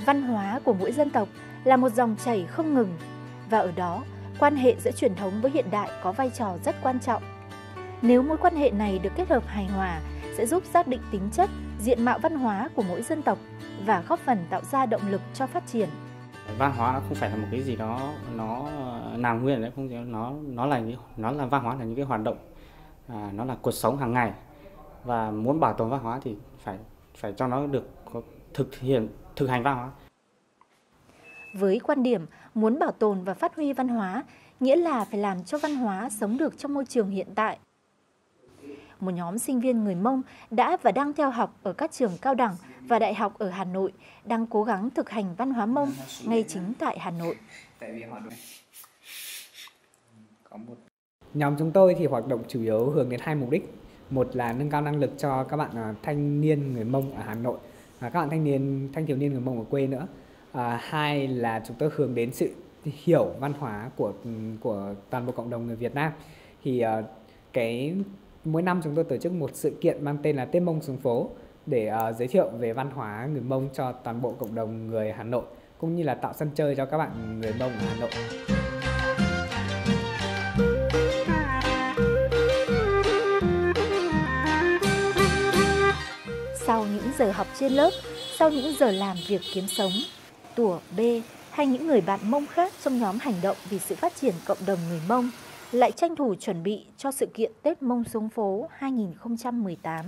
Văn hóa của mỗi dân tộc là một dòng chảy không ngừng, và ở đó, quan hệ giữa truyền thống với hiện đại có vai trò rất quan trọng. Nếu mối quan hệ này được kết hợp hài hòa, sẽ giúp xác định tính chất, diện mạo văn hóa của mỗi dân tộc và góp phần tạo ra động lực cho phát triển. Văn hóa nó không phải là một cái gì đó nó nằm nguyên đấy, không, nó là văn hóa là những cái hoạt động, nó là cuộc sống hàng ngày, và muốn bảo tồn văn hóa thì phải cho nó được thực hành văn hóa. Với quan điểm muốn bảo tồn và phát huy văn hóa, nghĩa là phải làm cho văn hóa sống được trong môi trường hiện tại. Một nhóm sinh viên người Mông đã và đang theo học ở các trường cao đẳng và đại học ở Hà Nội đang cố gắng thực hành văn hóa Mông ngay chính tại Hà Nội. Nhóm chúng tôi thì hoạt động chủ yếu hướng đến hai mục đích. Một là nâng cao năng lực cho các bạn thanh niên người Mông ở Hà Nội, và các bạn thanh thiếu niên người Mông ở quê nữa. Hai là chúng tôi hướng đến sự hiểu văn hóa của toàn bộ cộng đồng người Việt Nam. Thì mỗi năm chúng tôi tổ chức một sự kiện mang tên là Tết Mông xuống phố để giới thiệu về văn hóa người Mông cho toàn bộ cộng đồng người Hà Nội, cũng như là tạo sân chơi cho các bạn người Mông ở Hà Nội. Sau những giờ học trên lớp, sau những giờ làm việc kiếm sống, Tủa, B hay những người bạn Mông khác trong nhóm hành động vì sự phát triển cộng đồng người Mông lại tranh thủ chuẩn bị cho sự kiện Tết Mông xuống phố 2018.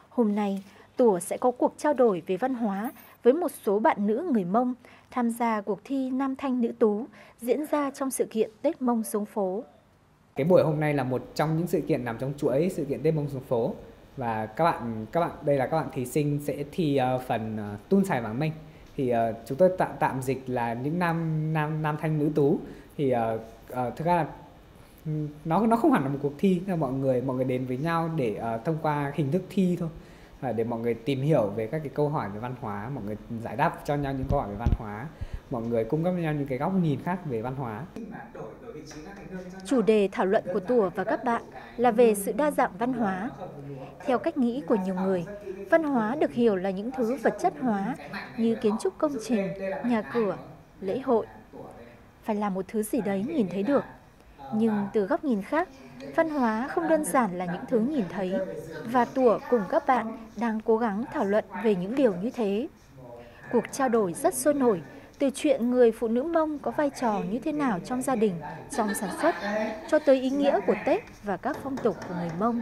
Hôm nay, Tủa sẽ có cuộc trao đổi về văn hóa với một số bạn nữ người Mông tham gia cuộc thi Nam Thanh Nữ Tú diễn ra trong sự kiện Tết Mông xuống phố. Cái buổi hôm nay là một trong những sự kiện nằm trong chuỗi sự kiện Tết Mông xuống phố, và các bạn đây là các bạn thí sinh sẽ thi phần Tun Sài Vàng Mênh. Thì chúng tôi tạm dịch là những nam thanh nữ tú. Thì thực ra là nó không hẳn là một cuộc thi, là mọi người đến với nhau để thông qua hình thức thi thôi, để mọi người tìm hiểu về các cái câu hỏi về văn hóa, mọi người giải đáp cho nhau những câu hỏi về văn hóa, mọi người cung cấp cho nhau những cái góc nhìn khác về văn hóa. Chủ đề thảo luận của Tủa và các bạn là về sự đa dạng văn hóa. Theo cách nghĩ của nhiều người, văn hóa được hiểu là những thứ vật chất hóa như kiến trúc công trình, nhà cửa, lễ hội. Phải là một thứ gì đấy nhìn thấy được. Nhưng từ góc nhìn khác, văn hóa không đơn giản là những thứ nhìn thấy, và Tủa cùng các bạn đang cố gắng thảo luận về những điều như thế. Cuộc trao đổi rất sôi nổi, từ chuyện người phụ nữ Mông có vai trò như thế nào trong gia đình, trong sản xuất, cho tới ý nghĩa của Tết và các phong tục của người Mông.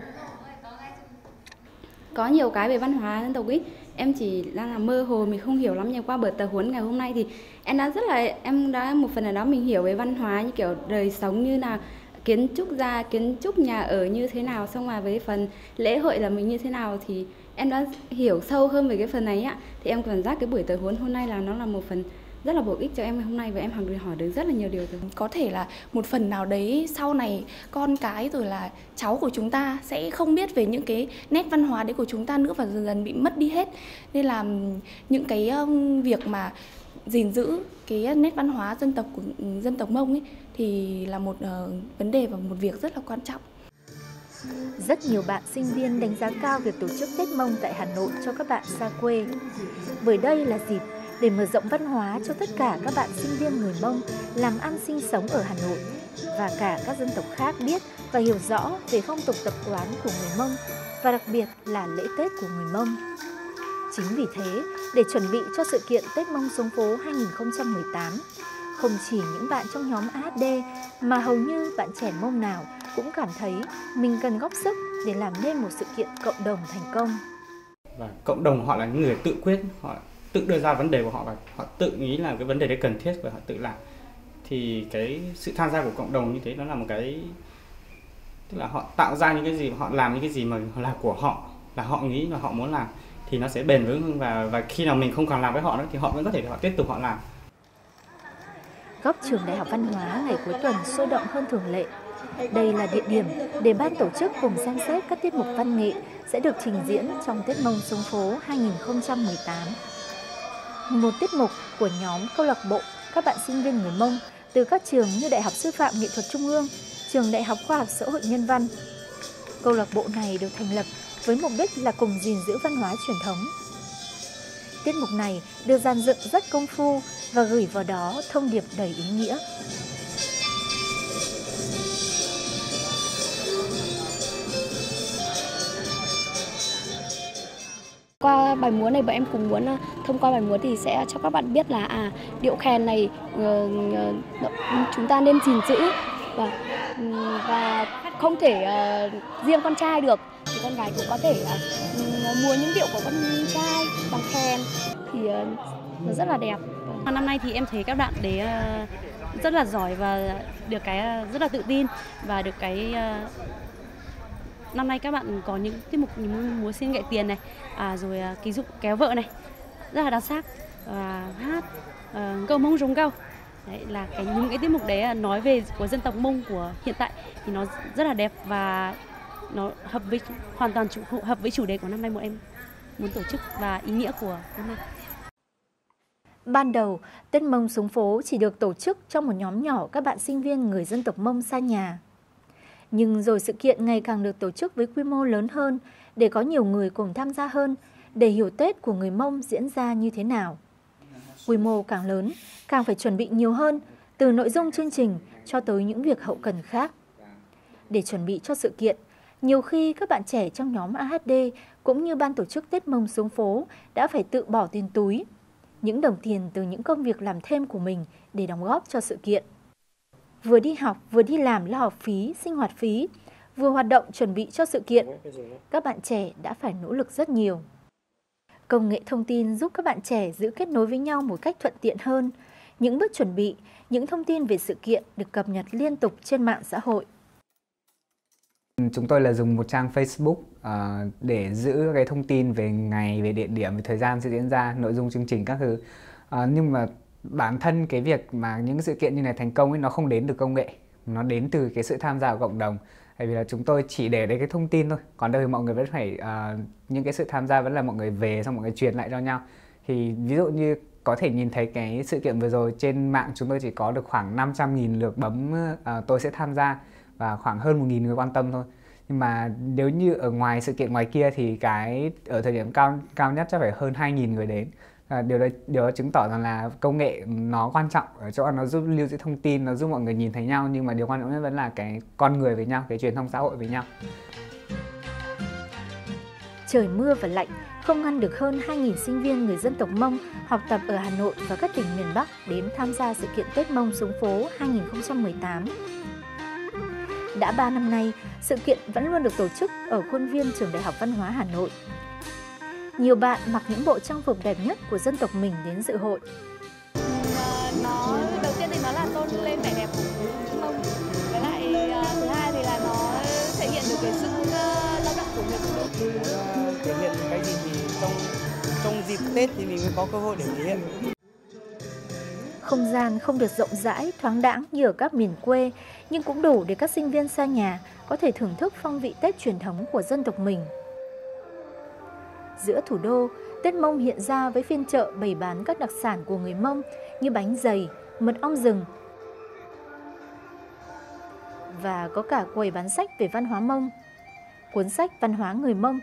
Có nhiều cái về văn hóa dân tộc ấy, em chỉ đang là mơ hồ, mình không hiểu lắm, nhưng qua buổi tập huấn ngày hôm nay thì em đã một phần nào đó mình hiểu về văn hóa, như kiểu đời sống như nào, kiến trúc nhà ở như thế nào, xong rồi với phần lễ hội là mình như thế nào, thì em đã hiểu sâu hơn về cái phần này ạ. Thì em cảm giác cái buổi tập huấn hôm nay là nó là một phần rất là bổ ích cho em hôm nay, và em hỏi được rất là nhiều điều. Có thể là một phần nào đấy sau này con cái rồi là cháu của chúng ta sẽ không biết về những cái nét văn hóa đấy của chúng ta nữa, và dần dần bị mất đi hết. Nên là những cái việc mà gìn giữ cái nét văn hóa dân tộc Mông ấy thì là một vấn đề và một việc rất là quan trọng. Rất nhiều bạn sinh viên đánh giá cao việc tổ chức Tết Mông tại Hà Nội cho các bạn xa quê, bởi đây là dịp để mở rộng văn hóa cho tất cả các bạn sinh viên người Mông làm ăn sinh sống ở Hà Nội, và cả các dân tộc khác biết và hiểu rõ về phong tục tập quán của người Mông, và đặc biệt là lễ Tết của người Mông. Chính vì thế, để chuẩn bị cho sự kiện Tết Mông xuống phố 2018, không chỉ những bạn trong nhóm AHD mà hầu như bạn trẻ Mông nào cũng cảm thấy mình cần góp sức để làm nên một sự kiện cộng đồng thành công. Và cộng đồng họ là những người tự quyết, họ tự đưa ra vấn đề của họ và họ tự nghĩ là cái vấn đề đấy cần thiết và họ tự làm. Thì cái sự tham gia của cộng đồng như thế nó là một cái, tức là họ tạo ra những cái gì, họ làm những cái gì mà là của họ, là họ nghĩ và họ muốn làm, thì nó sẽ bền vững hơn, và khi nào mình không còn làm với họ nữa thì họ vẫn có thể họ tiếp tục họ làm. Góc trường Đại học Văn hóa ngày cuối tuần sôi động hơn thường lệ. Đây là địa điểm để ban tổ chức cùng xem xét các tiết mục văn nghệ sẽ được trình diễn trong Tết Mông xuống phố 2018. Một tiết mục của nhóm câu lạc bộ các bạn sinh viên người Mông từ các trường như Đại học Sư phạm Nghệ thuật Trung ương, Trường Đại học Khoa học Xã hội Nhân văn. Câu lạc bộ này được thành lập với mục đích là cùng gìn giữ văn hóa truyền thống. Tiết mục này được dàn dựng rất công phu và gửi vào đó thông điệp đầy ý nghĩa. Qua bài múa này bọn em cũng muốn thông qua bài múa thì sẽ cho các bạn biết là điệu khèn này chúng ta nên gìn giữ và không thể riêng con trai được, thì con gái cũng có thể múa những điệu của con trai bằng khèn thì nó rất là đẹp. Năm nay thì em thấy các bạn đấy rất là giỏi và được cái rất là tự tin, và được cái năm nay các bạn có những tiết mục như múa xiên gậy tiền này, rồi ký dụng kéo vợ này rất là đặc sắc, hát câu Mông rống câu. Đấy là những cái tiết mục đấy nói về của dân tộc Mông của hiện tại thì nó rất là đẹp và nó hoàn toàn hợp với chủ đề của năm nay bọn em muốn tổ chức và ý nghĩa của năm nay. Ban đầu, Tết Mông xuống phố chỉ được tổ chức trong một nhóm nhỏ các bạn sinh viên người dân tộc Mông xa nhà. Nhưng rồi sự kiện ngày càng được tổ chức với quy mô lớn hơn để có nhiều người cùng tham gia hơn, để hiểu Tết của người Mông diễn ra như thế nào. Quy mô càng lớn, càng phải chuẩn bị nhiều hơn, từ nội dung chương trình cho tới những việc hậu cần khác. Để chuẩn bị cho sự kiện, nhiều khi các bạn trẻ trong nhóm AHD cũng như ban tổ chức Tết Mông xuống phố đã phải tự bỏ tiền túi, những đồng tiền từ những công việc làm thêm của mình để đóng góp cho sự kiện. Vừa đi học, vừa đi làm lo học phí, sinh hoạt phí, vừa hoạt động chuẩn bị cho sự kiện, các bạn trẻ đã phải nỗ lực rất nhiều. Công nghệ thông tin giúp các bạn trẻ giữ kết nối với nhau một cách thuận tiện hơn. Những bước chuẩn bị, những thông tin về sự kiện được cập nhật liên tục trên mạng xã hội. Chúng tôi là dùng một trang Facebook để giữ cái thông tin về ngày, về địa điểm, về thời gian sẽ diễn ra, nội dung chương trình các thứ. Nhưng mà bản thân cái việc mà những sự kiện như này thành công ấy, nó không đến từ công nghệ, nó đến từ cái sự tham gia của cộng đồng. Bởi vì là chúng tôi chỉ để đấy cái thông tin thôi, còn đâu thì mọi người vẫn phải những cái sự tham gia vẫn là mọi người về xong mọi người truyền lại cho nhau. Thì ví dụ như có thể nhìn thấy cái sự kiện vừa rồi trên mạng chúng tôi chỉ có được khoảng 500.000 lượt bấm tôi sẽ tham gia và khoảng hơn 1.000 người quan tâm thôi. Nhưng mà nếu như ở ngoài sự kiện ngoài kia thì cái ở thời điểm cao nhất chắc phải hơn 2.000 người đến. Điều đó chứng tỏ rằng là công nghệ nó quan trọng ở chỗ nó giúp lưu giữ thông tin, nó giúp mọi người nhìn thấy nhau, nhưng mà điều quan trọng nhất vẫn là cái con người với nhau, cái truyền thông xã hội với nhau. Trời mưa và lạnh không ngăn được hơn 2.000 sinh viên người dân tộc Mông học tập ở Hà Nội và các tỉnh miền Bắc đến tham gia sự kiện Tết Mông xuống phố 2018. Đã 3 năm nay, sự kiện vẫn luôn được tổ chức ở khuôn viên Trường Đại học Văn hóa Hà Nội. Nhiều bạn mặc những bộ trang phục đẹp nhất của dân tộc mình đến dự hội. Đầu tiên thì nó là tôn lên vẻ đẹp của Mông. Với lại thứ hai thì là nó thể hiện được cái sức lao động của người phụ nữ. Thể hiện cái gì thì trong dịp Tết thì mình mới có cơ hội để thể hiện. Không gian không được rộng rãi, thoáng đãng như ở các miền quê, nhưng cũng đủ để các sinh viên xa nhà có thể thưởng thức phong vị Tết truyền thống của dân tộc mình. Giữa thủ đô, Tết Mông hiện ra với phiên chợ bày bán các đặc sản của người Mông như bánh dày, mật ong rừng. Và có cả quầy bán sách về văn hóa Mông. Cuốn sách Văn hóa người Mông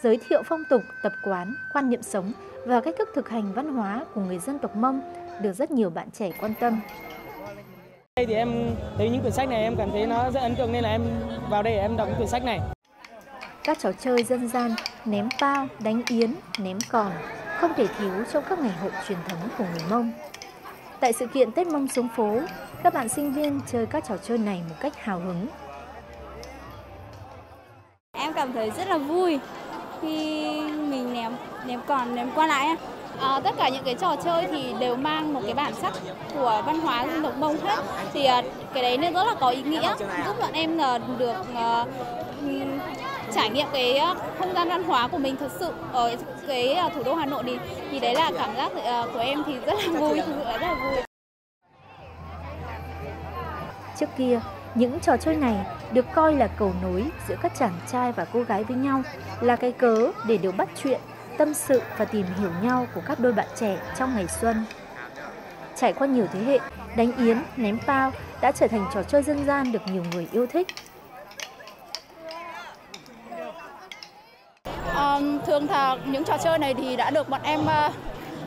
giới thiệu phong tục, tập quán, quan niệm sống và cách thức thực hành văn hóa của người dân tộc Mông được rất nhiều bạn trẻ quan tâm. Đây thì em thấy những quyển sách này em cảm thấy nó rất ấn tượng nên là em vào đây để em đọc những quyển sách này. Các trò chơi dân gian, ném pao, đánh yến, ném còn không thể thiếu trong các ngày hội truyền thống của người Mông. Tại sự kiện Tết Mông xuống phố, các bạn sinh viên chơi các trò chơi này một cách hào hứng. Em cảm thấy rất là vui khi mình ném còn ném qua lại. Tất cả những cái trò chơi thì đều mang một cái bản sắc của văn hóa dân tộc Mông hết. Thì cái đấy nên rất là có ý nghĩa, giúp bọn em được trải nghiệm cái không gian văn hóa của mình thật sự ở cái thủ đô Hà Nội thì đấy là cảm giác của em thì rất là vui, thực sự là rất là vui. Trước kia, những trò chơi này được coi là cầu nối giữa các chàng trai và cô gái với nhau, là cái cớ để được bắt chuyện, tâm sự và tìm hiểu nhau của các đôi bạn trẻ trong ngày xuân. Trải qua nhiều thế hệ, đánh yến, ném pao đã trở thành trò chơi dân gian được nhiều người yêu thích. Thường những trò chơi này thì đã được bọn em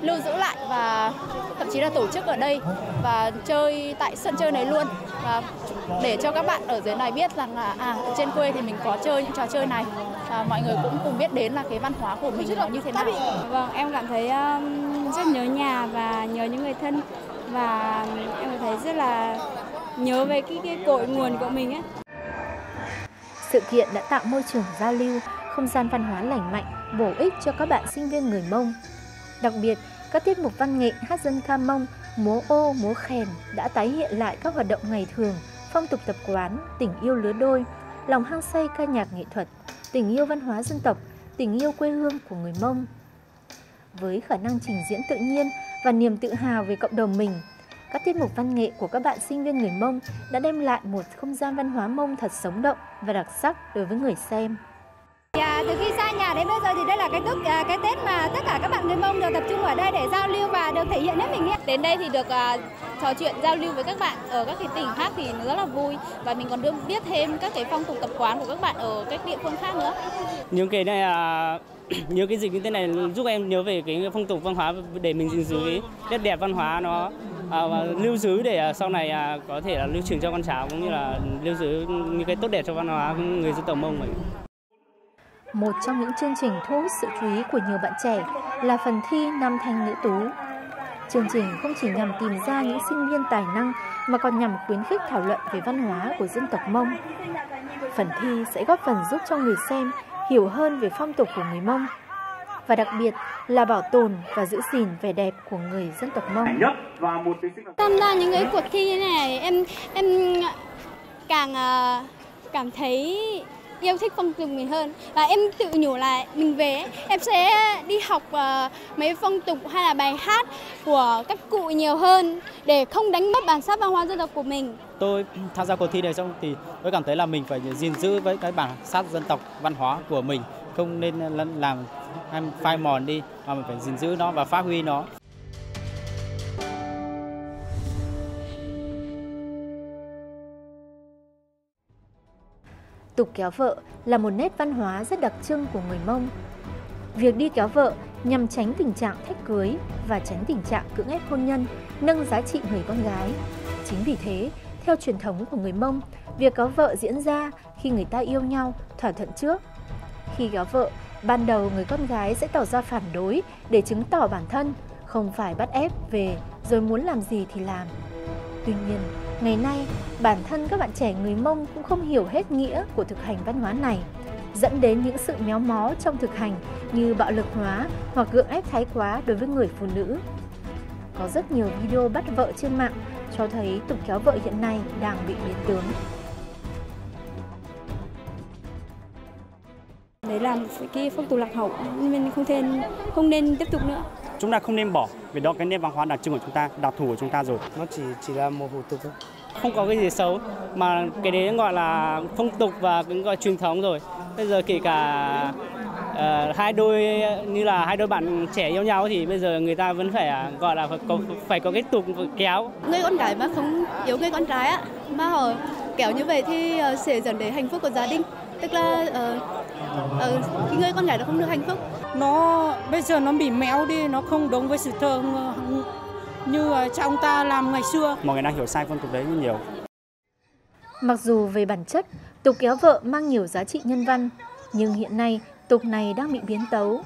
lưu giữ lại và thậm chí là tổ chức ở đây và chơi tại sân chơi này luôn, và để cho các bạn ở dưới này biết rằng là ở trên quê thì mình có chơi những trò chơi này và mọi người cũng cùng biết đến là cái văn hóa của mình nó như thế nào. Vâng, em cảm thấy rất nhớ nhà và nhớ những người thân, và em cảm thấy rất là nhớ về cái cội nguồn của mình ấy. Sự kiện đã tạo môi trường giao lưu, không gian văn hóa lành mạnh, bổ ích cho các bạn sinh viên người Mông. Đặc biệt, các tiết mục văn nghệ, hát dân ca Mông, múa ô, múa khèn đã tái hiện lại các hoạt động ngày thường, phong tục tập quán, tình yêu lứa đôi, lòng hăng say ca nhạc nghệ thuật, tình yêu văn hóa dân tộc, tình yêu quê hương của người Mông. Với khả năng trình diễn tự nhiên và niềm tự hào về cộng đồng mình, các tiết mục văn nghệ của các bạn sinh viên người Mông đã đem lại một không gian văn hóa Mông thật sống động và đặc sắc đối với người xem. Từ khi xa nhà đến bây giờ thì đây là cái Tết mà tất cả các bạn người Mông đều tập trung ở đây để giao lưu và được thể hiện hết mình. Đến đây thì được trò chuyện giao lưu với các bạn ở các cái tỉnh khác thì nó rất là vui, và mình còn được biết thêm các cái phong tục tập quán của các bạn ở các địa phương khác nữa. Những cái này những cái dịp như thế này giúp em nhớ về cái phong tục văn hóa để mình gìn giữ cái nét đẹp văn hóa nó và lưu giữ để sau này có thể là lưu truyền cho con cháu, cũng như là lưu giữ những cái tốt đẹp cho văn hóa người dân tộc Mông mình. Một trong những chương trình thu hút sự chú ý của nhiều bạn trẻ là phần thi Nam Thanh Nữ Tú. Chương trình không chỉ nhằm tìm ra những sinh viên tài năng mà còn nhằm khuyến khích thảo luận về văn hóa của dân tộc Mông. Phần thi sẽ góp phần giúp cho người xem hiểu hơn về phong tục của người Mông, và đặc biệt là bảo tồn và giữ gìn vẻ đẹp của người dân tộc Mông. Tham gia những cái cuộc thi như này, em càng cảm thấy yêu thích phong tục mình hơn, và em tự nhủ là mình về em sẽ đi học mấy phong tục hay là bài hát của các cụ nhiều hơn để không đánh mất bản sắc văn hóa dân tộc của mình. Tôi tham gia cuộc thi này xong thì tôi cảm thấy là mình phải gìn giữ với cái bản sắc dân tộc văn hóa của mình, không nên làm hay phai mòn đi, mà mình phải gìn giữ nó và phát huy nó. Tục kéo vợ là một nét văn hóa rất đặc trưng của người Mông. Việc đi kéo vợ nhằm tránh tình trạng thách cưới và tránh tình trạng cưỡng ép hôn nhân, nâng giá trị người con gái. Chính vì thế, theo truyền thống của người Mông, việc kéo vợ diễn ra khi người ta yêu nhau, thỏa thuận trước. Khi kéo vợ, ban đầu người con gái sẽ tỏ ra phản đối để chứng tỏ bản thân, không phải bắt ép về rồi muốn làm gì thì làm. Tuy nhiên, ngày nay, bản thân các bạn trẻ người Mông cũng không hiểu hết nghĩa của thực hành văn hóa này, dẫn đến những sự méo mó trong thực hành như bạo lực hóa hoặc gượng ép thái quá đối với người phụ nữ. Có rất nhiều video bắt vợ trên mạng cho thấy tục kéo vợ hiện nay đang bị biến tướng. Đấy là một cái phong tục lạc hậu, mình không nên tiếp tục nữa. Chúng ta không nên bỏ, vì đó cái nét văn hóa đặc trưng của chúng ta, đặc thù của chúng ta rồi. Nó chỉ là một hủ tục thôi. Không có cái gì xấu, mà cái đấy gọi là phong tục và cũng gọi truyền thống rồi. Bây giờ kể cả hai đôi bạn trẻ yêu nhau thì bây giờ người ta vẫn phải gọi là phải có cái tục kéo. Người con gái mà không yêu người con trai mà họ kéo như vậy thì sẽ dẫn đến hạnh phúc của gia đình. Tức là cái người con gái nó không được hạnh phúc. Bây giờ nó bị méo đi, nó không đúng với sự thơ như cha ông ta làm ngày xưa. Mọi người đang hiểu sai phong tục đấy nhiều. Mặc dù về bản chất, tục kéo vợ mang nhiều giá trị nhân văn, nhưng hiện nay tục này đang bị biến tấu.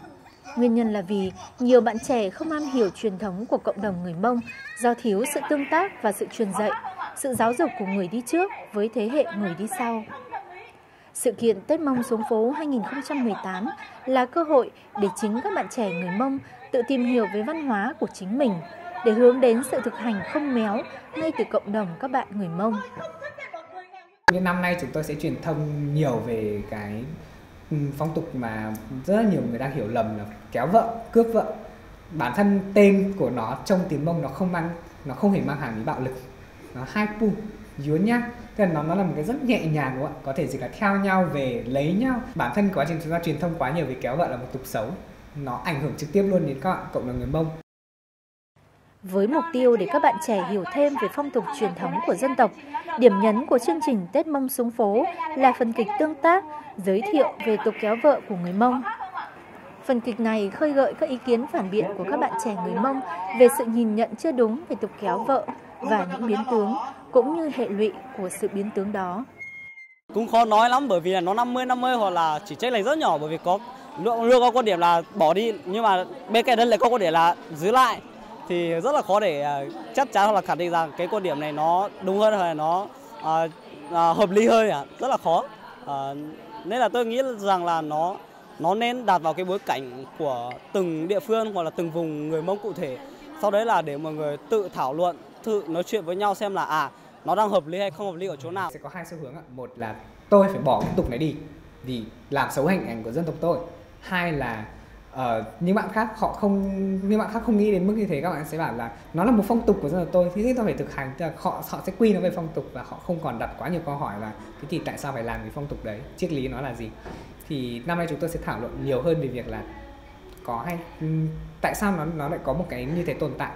Nguyên nhân là vì nhiều bạn trẻ không am hiểu truyền thống của cộng đồng người Mông do thiếu sự tương tác và sự truyền dạy, sự giáo dục của người đi trước với thế hệ người đi sau. Sự kiện Tết Mông xuống phố 2018 là cơ hội để chính các bạn trẻ người Mông tự tìm hiểu về văn hóa của chính mình, để hướng đến sự thực hành không méo ngay từ cộng đồng các bạn người Mông. Những năm nay chúng tôi sẽ truyền thông nhiều về cái phong tục mà rất là nhiều người đang hiểu lầm là kéo vợ, cướp vợ. Bản thân tên của nó trong tiếng Mông nó không hề mang hàm ý bạo lực. Nó hai pu, dúa nhá. Thế là nó là một cái rất nhẹ nhàng đúng không ạ? Có thể chỉ là theo nhau về lấy nhau. Bản thân quá trình chúng ta truyền thông quá nhiều về kéo vợ là một tục xấu. Nó ảnh hưởng trực tiếp luôn đến các bạn cộng đồng người Mông. Với mục tiêu để các bạn trẻ hiểu thêm về phong tục truyền thống của dân tộc, điểm nhấn của chương trình Tết Mông xuống phố là phần kịch tương tác, giới thiệu về tục kéo vợ của người Mông. Phần kịch này khơi gợi các ý kiến phản biện của các bạn trẻ người Mông về sự nhìn nhận chưa đúng về tục kéo vợ và những biến tướng, cũng như hệ lụy của sự biến tướng đó. Cũng khó nói lắm, bởi vì là nó 50-50 hoặc là chỉ chênh lệch rất nhỏ, bởi vì có luôn có quan điểm là bỏ đi, nhưng mà bên cạnh đó lại có quan điểm là giữ lại, thì rất là khó để chắc chắn hoặc là khẳng định rằng cái quan điểm này nó đúng hơn hay là nó hợp lý hơn, rất là khó. Nên là tôi nghĩ rằng là nó nên đặt vào cái bối cảnh của từng địa phương hoặc là từng vùng người Mông cụ thể. Sau đấy là để mọi người tự thảo luận, tự nói chuyện với nhau xem là nó đang hợp lý hay không hợp lý ở chỗ nào. Sẽ có hai xu hướng ạ. Một là tôi phải bỏ cái tục này đi vì làm xấu hình ảnh của dân tộc tôi. Hai là những bạn khác không nghĩ đến mức như thế, các bạn sẽ bảo là nó là một phong tục của dân tộc tôi, thì tôi phải thực hành. Họ sẽ quy nó về phong tục và họ không còn đặt quá nhiều câu hỏi là thế thì tại sao phải làm cái phong tục đấy, triết lý nó là gì. Thì năm nay chúng tôi sẽ thảo luận nhiều hơn về việc là tại sao nó lại có một cái như thế tồn tại.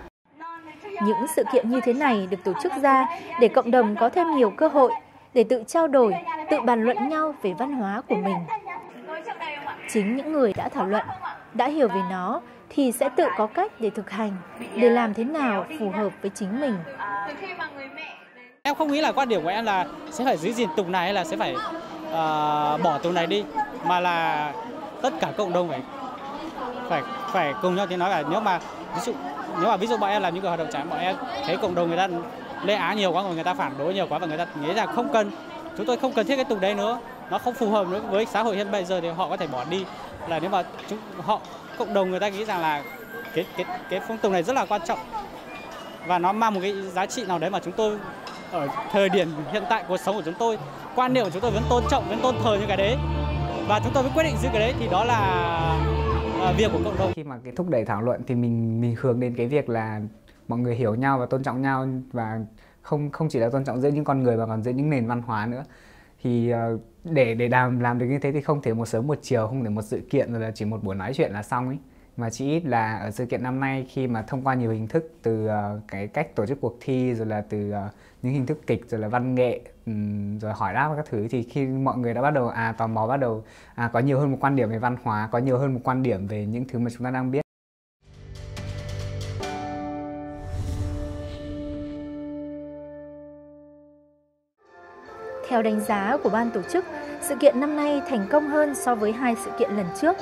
Những sự kiện như thế này được tổ chức ra để cộng đồng có thêm nhiều cơ hội để tự trao đổi, tự bàn luận nhau về văn hóa của mình. Chính những người đã thảo luận, đã hiểu về nó thì sẽ tự có cách để thực hành, để làm thế nào phù hợp với chính mình. Em không nghĩ là quan điểm của em là sẽ phải giữ gìn tục này hay là sẽ phải bỏ tục này đi, mà là tất cả cộng đồng phải cùng nhau tiếng nói. Là nếu mà ví dụ bọn em làm những cái hoạt động trái, bọn em thấy cộng đồng người ta lên án nhiều quá, người ta phản đối nhiều quá và người ta nghĩ là chúng tôi không cần thiết cái tục đấy nữa, nó không phù hợp nữa với xã hội hiện bây giờ thì họ có thể bỏ đi. Là nếu mà cộng đồng người ta nghĩ rằng là cái phong tục này rất là quan trọng và nó mang một cái giá trị nào đấy mà chúng tôi ở thời điểm hiện tại cuộc sống của chúng tôi, quan niệm của chúng tôi vẫn tôn trọng, vẫn tôn thờ những cái đấy và chúng tôi vẫn quyết định giữ cái đấy, thì đó là việc của cộng đồng. Khi mà cái thúc đẩy thảo luận thì mình hướng đến cái việc là mọi người hiểu nhau và tôn trọng nhau, và không chỉ là tôn trọng giữa những con người mà còn giữa những nền văn hóa nữa. Thì để làm được như thế thì không thể một sớm một chiều, không thể một sự kiện rồi là chỉ một buổi nói chuyện là xong ấy, mà chỉ ít là ở sự kiện năm nay khi mà thông qua nhiều hình thức, từ cái cách tổ chức cuộc thi, rồi là từ những hình thức kịch, rồi là văn nghệ, rồi hỏi đáp các thứ, thì khi mọi người đã bắt đầu tò mò, bắt đầu có nhiều hơn một quan điểm về văn hóa, có nhiều hơn một quan điểm về những thứ mà chúng ta đang biết. Theo đánh giá của ban tổ chức, sự kiện năm nay thành công hơn so với 2 sự kiện lần trước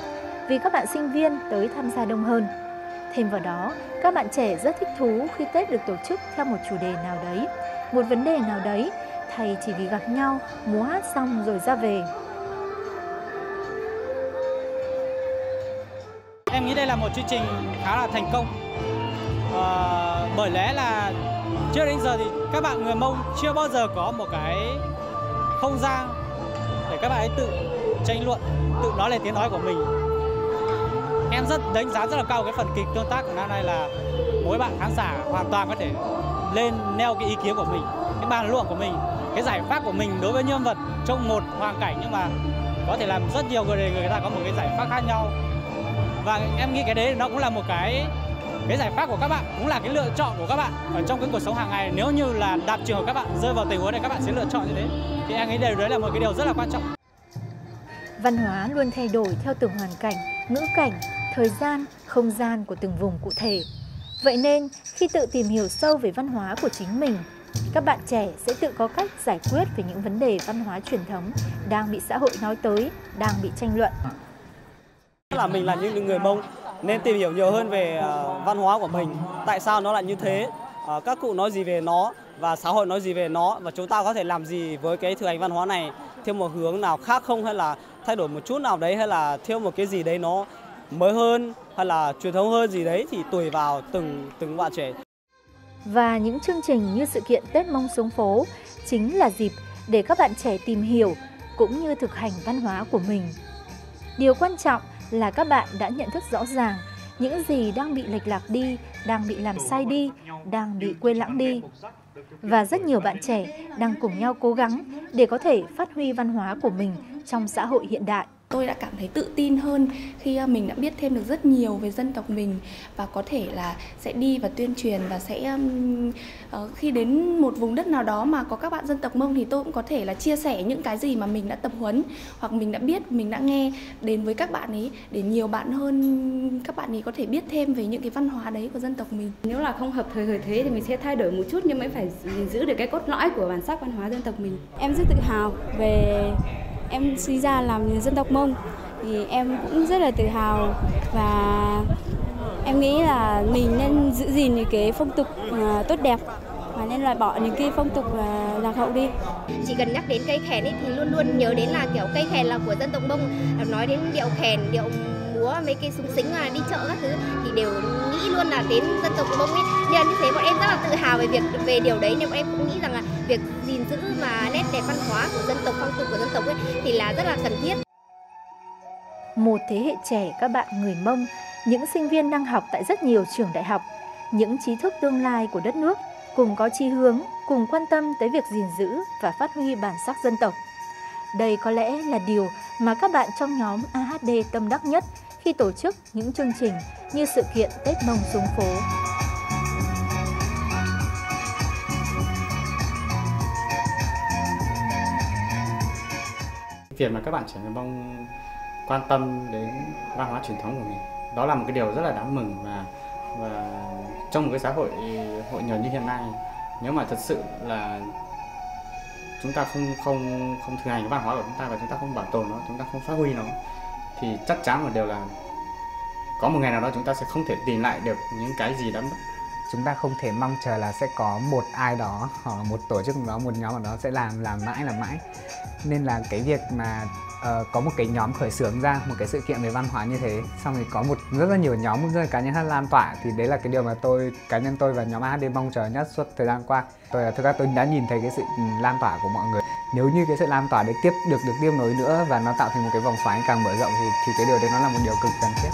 vì các bạn sinh viên tới tham gia đông hơn. Thêm vào đó, các bạn trẻ rất thích thú khi Tết được tổ chức theo một chủ đề nào đấy, một vấn đề nào đấy, thay chỉ vì gặp nhau, múa hát xong rồi ra về. Em nghĩ đây là một chương trình khá là thành công, bởi lẽ là trước đến giờ thì các bạn người Mông chưa bao giờ có một cái không gian để các bạn ấy tự tranh luận, tự nói lên tiếng nói của mình. Em đánh giá rất là cao cái phần kịch tương tác của năm nay, là mỗi bạn khán giả hoàn toàn có thể lên nêu cái ý kiến của mình, cái bàn luận của mình, cái giải pháp của mình đối với nhân vật trong một hoàn cảnh, nhưng mà có thể làm rất nhiều người ta có một cái giải pháp khác nhau. Và em nghĩ cái đấy nó cũng là một cái giải pháp của các bạn, cũng là cái lựa chọn của các bạn ở trong cái cuộc sống hàng ngày. Nếu như là đạp trường hợp các bạn rơi vào tình huống này, các bạn sẽ lựa chọn như thế, thì em nghĩ đấy là một cái điều rất là quan trọng. Văn hóa luôn thay đổi theo từng hoàn cảnh, ngữ cảnh, thời gian, không gian của từng vùng cụ thể. Vậy nên, khi tự tìm hiểu sâu về văn hóa của chính mình, các bạn trẻ sẽ tự có cách giải quyết về những vấn đề văn hóa truyền thống đang bị xã hội nói tới, đang bị tranh luận. Là mình là những người Mông nên tìm hiểu nhiều hơn về văn hóa của mình, tại sao nó lại như thế, các cụ nói gì về nó và xã hội nói gì về nó, và chúng ta có thể làm gì với cái thực hành văn hóa này theo một hướng nào khác không, hay là thay đổi một chút nào đấy, hay là theo một cái gì đấy nó mới hơn hay là truyền thống hơn gì đấy, thì tùy vào từng bạn trẻ. Và những chương trình như sự kiện Tết Mông xuống phố chính là dịp để các bạn trẻ tìm hiểu cũng như thực hành văn hóa của mình. Điều quan trọng là các bạn đã nhận thức rõ ràng những gì đang bị lệch lạc đi, đang bị làm sai đi, đang bị quên lãng đi. Và rất nhiều bạn trẻ đang cùng nhau cố gắng để có thể phát huy văn hóa của mình trong xã hội hiện đại. Tôi đã cảm thấy tự tin hơn khi mình đã biết thêm được rất nhiều về dân tộc mình và có thể là sẽ đi và tuyên truyền và sẽ khi đến một vùng đất nào đó mà có các bạn dân tộc Mông thì tôi cũng có thể là chia sẻ những cái gì mà mình đã tập huấn hoặc mình đã biết, mình đã nghe đến với các bạn ấy để nhiều bạn hơn các bạn ấy có thể biết thêm về những cái văn hóa đấy của dân tộc mình. Nếu là không hợp thời thế thì mình sẽ thay đổi một chút nhưng mới phải giữ được cái cốt lõi của bản sắc văn hóa dân tộc mình. Em rất tự hào về em sinh ra làm dân tộc Mông thì em cũng rất là tự hào và em nghĩ là mình nên giữ gìn những cái phong tục tốt đẹp và nên loại bỏ những cái phong tục lạc hậu đi. Chỉ cần nhắc đến cây khèn ấy thì luôn luôn nhớ đến là kiểu cây khèn là của dân tộc Mông, nói đến điệu khèn, điệu múa, mấy cái súng xính mà đi chợ các thứ thì đều nghĩ luôn là đến dân tộc Mông ấy. Nên như thế bọn em rất là tự hào về điều đấy, nên bọn em cũng nghĩ rằng là việc gìn giữ mà nét đẹp văn hóa của dân tộc, phong tục của dân tộc ấy thì là rất là cần thiết. Một thế hệ trẻ các bạn người Mông, những sinh viên đang học tại rất nhiều trường đại học, những trí thức tương lai của đất nước cùng có chí hướng, cùng quan tâm tới việc gìn giữ và phát huy bản sắc dân tộc. Đây có lẽ là điều mà các bạn trong nhóm AHD tâm đắc nhất khi tổ chức những chương trình như sự kiện Tết Mông xuống phố. Việc mà các bạn trẻ người Mông quan tâm đến văn hóa truyền thống của mình, đó là một cái điều rất là đáng mừng, và trong một cái xã hội hội nhập như hiện nay, nếu mà thật sự là chúng ta không thực hành cái văn hóa của chúng ta và chúng ta không bảo tồn nó, chúng ta không phát huy nó thì chắc chắn một điều là có một ngày nào đó chúng ta sẽ không thể tìm lại được những cái gì đã mất. Chúng ta không thể mong chờ là sẽ có một ai đó hoặc là một tổ chức nào đó, một nhóm nào đó sẽ làm mãi. Nên là cái việc mà có một cái nhóm khởi xướng ra một cái sự kiện về văn hóa như thế, xong rồi có rất là nhiều nhóm, rất là cá nhân khác lan tỏa, thì đấy là cái điều mà cá nhân tôi và nhóm AHD mong chờ nhất suốt thời gian qua. Thực ra tôi đã nhìn thấy cái sự lan tỏa của mọi người. Nếu như cái sự lan tỏa đấy được tiếp nối nữa và nó tạo thành một cái vòng xoáy càng mở rộng thì cái điều đấy nó là một điều cực cần thiết.